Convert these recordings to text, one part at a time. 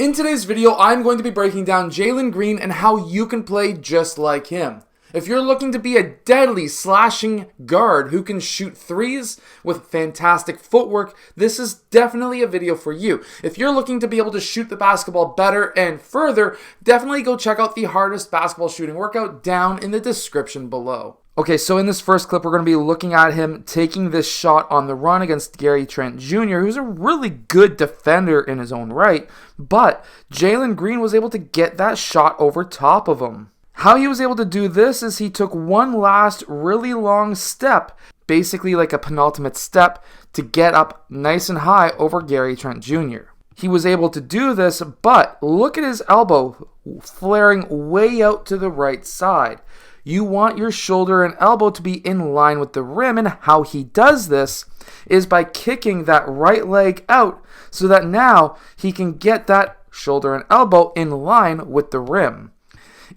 In today's video, I'm going to be breaking down Jalen Green and how you can play just like him. If you're looking to be a deadly slashing guard who can shoot threes with fantastic footwork, this is definitely a video for you. If you're looking to be able to shoot the basketball better and further, definitely go check out the hardest basketball shooting workout down in the description below. Okay, so in this first clip, we're going to be looking at him taking this shot on the run against Gary Trent Jr., who's a really good defender in his own right, but Jalen Green was able to get that shot over top of him. How he was able to do this is he took one last really long step, basically like a penultimate step, to get up nice and high over Gary Trent Jr. He was able to do this, but look at his elbow flaring way out to the right side. You want your shoulder and elbow to be in line with the rim, and how he does this is by kicking that right leg out so that now he can get that shoulder and elbow in line with the rim.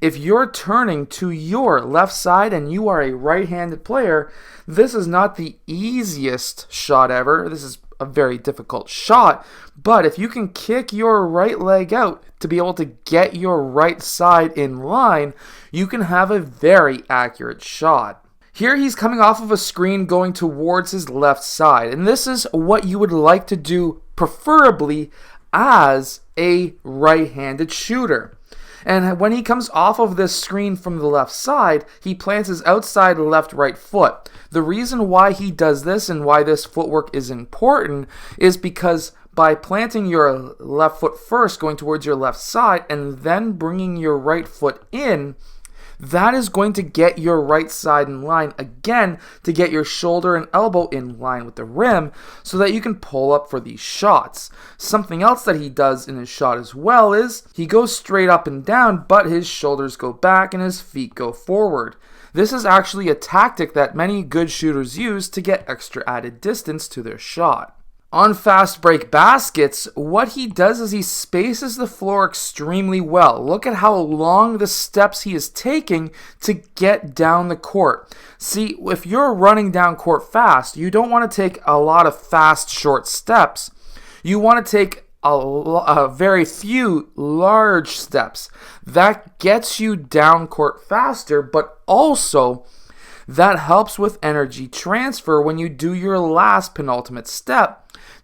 If you're turning to your left side and you are a right-handed player, this is not the easiest shot ever. This is a very difficult shot, but if you can kick your right leg out to be able to get your right side in line, you can have a very accurate shot. Here he's coming off of a screen going towards his left side, and this is what you would like to do preferably as a right-handed shooter. And when he comes off of this screen from the left side, he plants his outside left-right foot. The reason why he does this and why this footwork is important is because by planting your left foot first, going towards your left side, and then bringing your right foot in, that is going to get your right side in line again to get your shoulder and elbow in line with the rim so that you can pull up for these shots. Something else that he does in his shot as well is he goes straight up and down, but his shoulders go back and his feet go forward. This is actually a tactic that many good shooters use to get extra added distance to their shot. On fast break baskets, what he does is he spaces the floor extremely well. Look at how long the steps he is taking to get down the court. See, if you're running down court fast, you don't want to take a lot of fast, short steps. You want to take a very few large steps. That gets you down court faster, but also that helps with energy transfer when you do your last penultimate step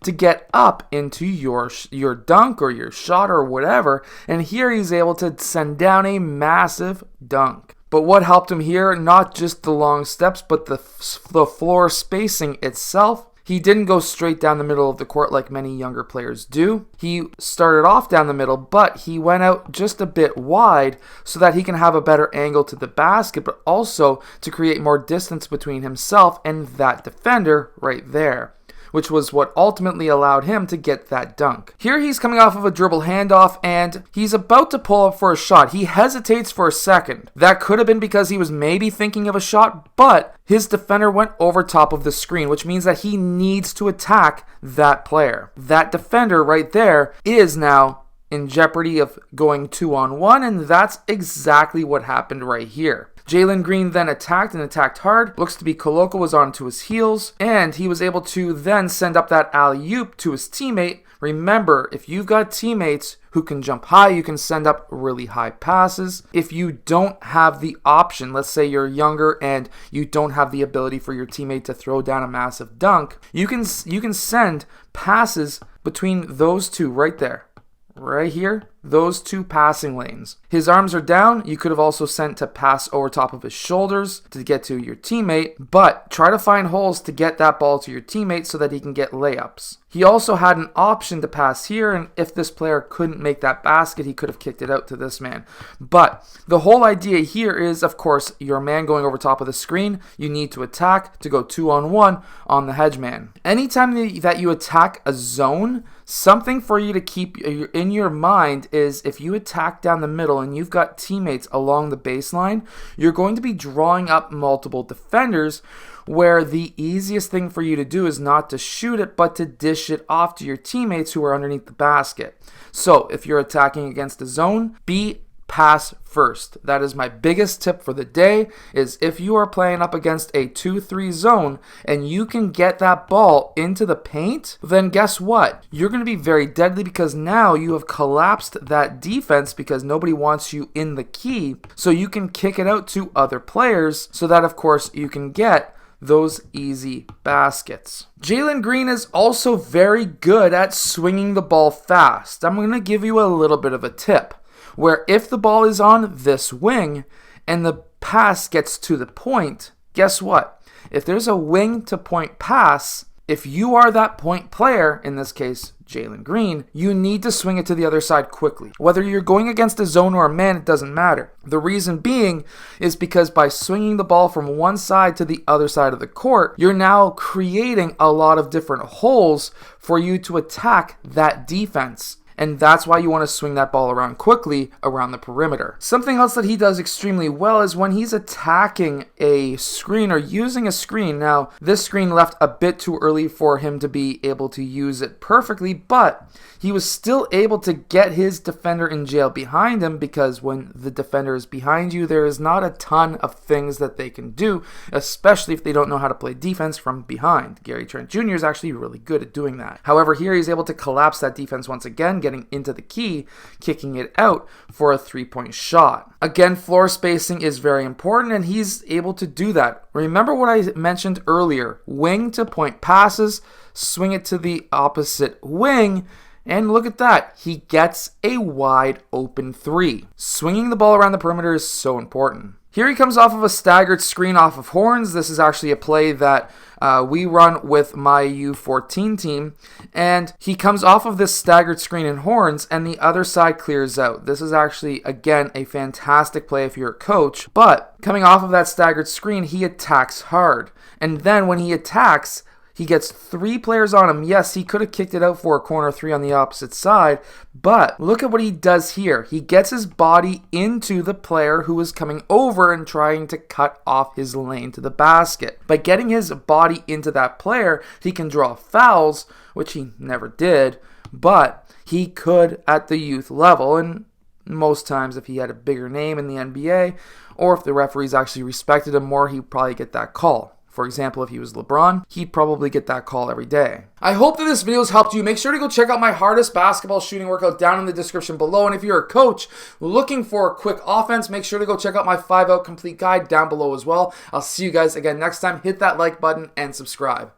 to get up into your dunk or your shot or whatever, and here he's able to send down a massive dunk. But what helped him here, not just the long steps, but the floor spacing itself. He didn't go straight down the middle of the court like many younger players do. He started off down the middle, but he went out just a bit wide so that he can have a better angle to the basket, but also to create more distance between himself and that defender right there, which was what ultimately allowed him to get that dunk. Here he's coming off of a dribble handoff and he's about to pull up for a shot. He hesitates for a second. That could have been because he was maybe thinking of a shot, but his defender went over top of the screen, which means that he needs to attack that player. That defender right there is now in jeopardy of going 2-on-1, and that's exactly what happened right here. Jalen Green then attacked and attacked hard. Looks to be Koloko was onto his heels, and he was able to then send up that alley-oop to his teammate. Remember, if you've got teammates who can jump high, you can send up really high passes. If you don't have the option, let's say you're younger and you don't have the ability for your teammate to throw down a massive dunk, you can send passes between those two right there. Right here, those two passing lanes. His arms are down. You could have also sent to pass over top of his shoulders to get to your teammate, but try to find holes to get that ball to your teammate so that he can get layups. He also had an option to pass here, and if this player couldn't make that basket, he could have kicked it out to this man. But the whole idea here is, of course, your man going over top of the screen, you need to attack to go 2-on-1 on the hedge man. Anytime that you attack a zone, something for you to keep in your mind is if you attack down the middle and you've got teammates along the baseline, you're going to be drawing up multiple defenders, where the easiest thing for you to do is not to shoot it, but to dish it off to your teammates who are underneath the basket. So if you're attacking against a zone, be pass first. That is my biggest tip for the day, is if you are playing up against a 2-3 zone and you can get that ball into the paint, then guess what? You're going to be very deadly because now you have collapsed that defense because nobody wants you in the key, so you can kick it out to other players so that, of course, you can get those easy baskets. Jalen Green is also very good at swinging the ball fast. I'm going to give you a little bit of a tip, where if the ball is on this wing and the pass gets to the point, guess what? If there's a wing to point pass, if you are that point player, in this case Jalen Green, you need to swing it to the other side quickly. Whether you're going against a zone or a man, it doesn't matter. The reason being is because by swinging the ball from one side to the other side of the court, you're now creating a lot of different holes for you to attack that defense. And that's why you want to swing that ball around quickly around the perimeter. Something else that he does extremely well is when he's attacking a screen or using a screen. Now, this screen left a bit too early for him to be able to use it perfectly, but he was still able to get his defender in jail behind him, because when the defender is behind you, there is not a ton of things that they can do, especially if they don't know how to play defense from behind. Gary Trent Jr. is actually really good at doing that. However, here he's able to collapse that defense once again, getting into the key, kicking it out for a 3-point shot. Again, floor spacing is very important, and he's able to do that. Remember what I mentioned earlier, wing to point passes, swing it to the opposite wing, and look at that, he gets a wide open 3. Swinging the ball around the perimeter is so important. Here he comes off of a staggered screen off of horns. This is actually a play that we run with my U14 team, and he comes off of this staggered screen in horns and the other side clears out. This is actually, again, a fantastic play if you're a coach, but coming off of that staggered screen, he attacks hard. And then when he attacks, he gets 3 players on him. Yes, he could have kicked it out for a corner 3 on the opposite side, but look at what he does here. He gets his body into the player who is coming over and trying to cut off his lane to the basket. By getting his body into that player, he can draw fouls, which he never did, but he could at the youth level, and most times if he had a bigger name in the NBA, or if the referees actually respected him more, he'd probably get that call. For example, if he was LeBron, he'd probably get that call every day. I hope that this video has helped you. Make sure to go check out my hardest basketball shooting workout down in the description below. And if you're a coach looking for a quick offense, make sure to go check out my 5-out complete guide down below as well. I'll see you guys again next time. Hit that like button and subscribe.